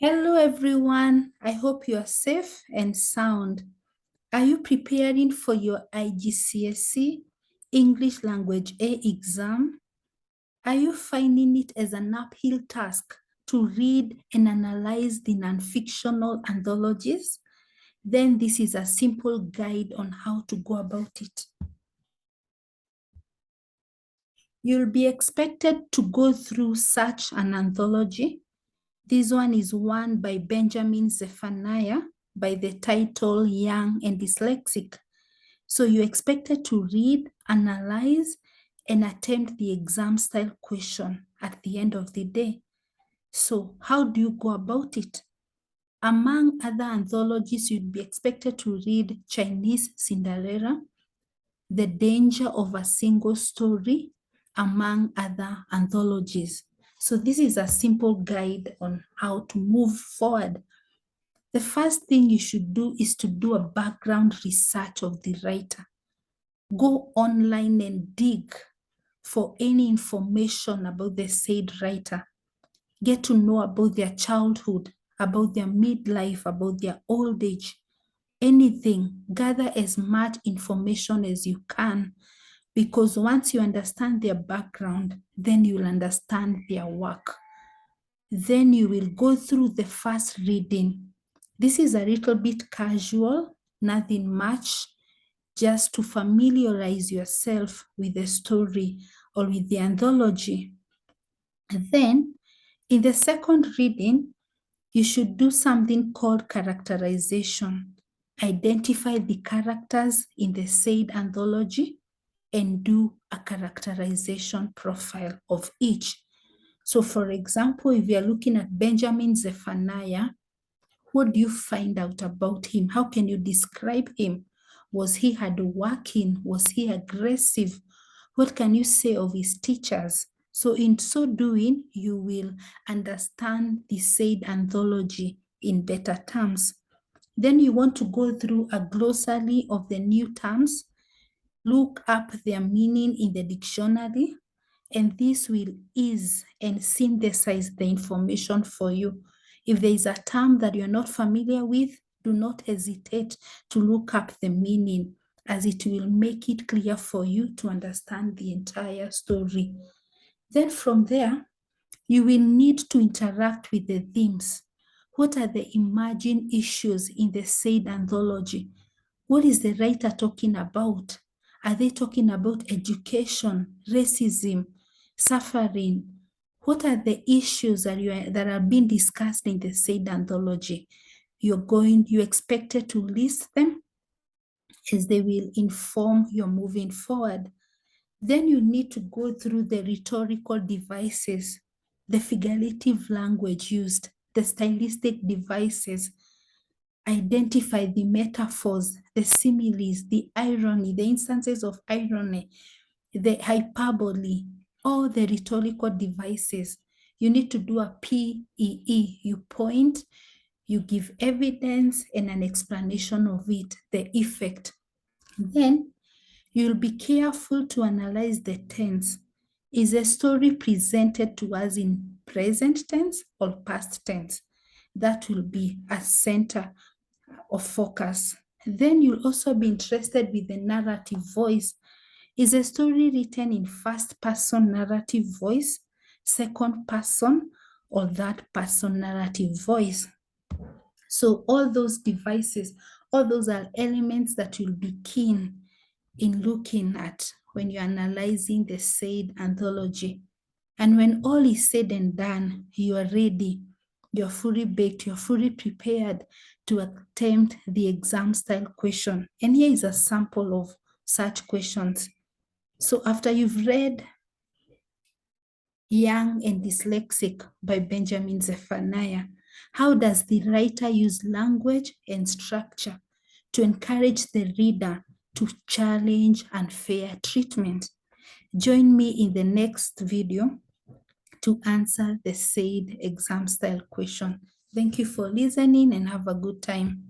Hello, everyone. I hope you are safe and sound. Are you preparing for your IGCSE English Language A exam? Are you finding it as an uphill task to read and analyze the non-fictional anthologies? Then this is a simple guide on how to go about it. You'll be expected to go through such an anthology. This one is one by Benjamin Zephaniah by the title Young and Dyslexic. So you're expected to read, analyze, and attempt the exam style question at the end of the day. So how do you go about it? Among other anthologies, you'd be expected to read Chinese Cinderella, The Danger of a Single Story, among other anthologies. So this is a simple guide on how to move forward. The first thing you should do is to do a background research of the writer. Go online and dig for any information about the said writer. Get to know about their childhood, about their midlife, about their old age. Anything, gather as much information as you can, because once you understand their background, then you'll understand their work. Then you will go through the first reading. This is a little bit casual, nothing much, just to familiarize yourself with the story or with the anthology. And then in the second reading, you should do something called characterization. Identify the characters in the said anthology and do a characterization profile of each. So for example, if you're looking at Benjamin Zephaniah, what do you find out about him? How can you describe him? Was he hardworking? Was he aggressive? What can you say of his teachers? So in so doing, you will understand the said anthology in better terms. Then you want to go through a glossary of the new terms, look up their meaning in the dictionary, and this will ease and synthesize the information for you. If there is a term that you're not familiar with, do not hesitate to look up the meaning, as it will make it clear for you to understand the entire story. Then from there, you will need to interact with the themes. What are the emerging issues in the said anthology? What is the writer talking about? Are they talking about education, racism, suffering? What are the issues that are being discussed in the said anthology? You're expected to list them, as they will inform your moving forward. Then you need to go through the rhetorical devices, the figurative language used, the stylistic devices. Identify the metaphors, the similes, the irony, the instances of irony, the hyperbole, all the rhetorical devices. You need to do a PEE. You point, you give evidence and an explanation of it, the effect. Then you'll be careful to analyze the tense. Is a story presented to us in present tense or past tense? That will be a center of focus. Then you'll also be interested with the narrative voice. Is a story written in first person narrative voice, second person, or third person narrative voice? So all those devices, all those are elements that you'll be keen in looking at when you're analyzing the said anthology. And when all is said and done, you are ready, you're fully baked, you're fully prepared to attempt the exam style question. And here is a sample of such questions. So after you've read Young and Dyslexic by Benjamin Zephaniah, how does the writer use language and structure to encourage the reader to challenge unfair treatment? Join me in the next video to answer the said exam style question. Thank you for listening and have a good time.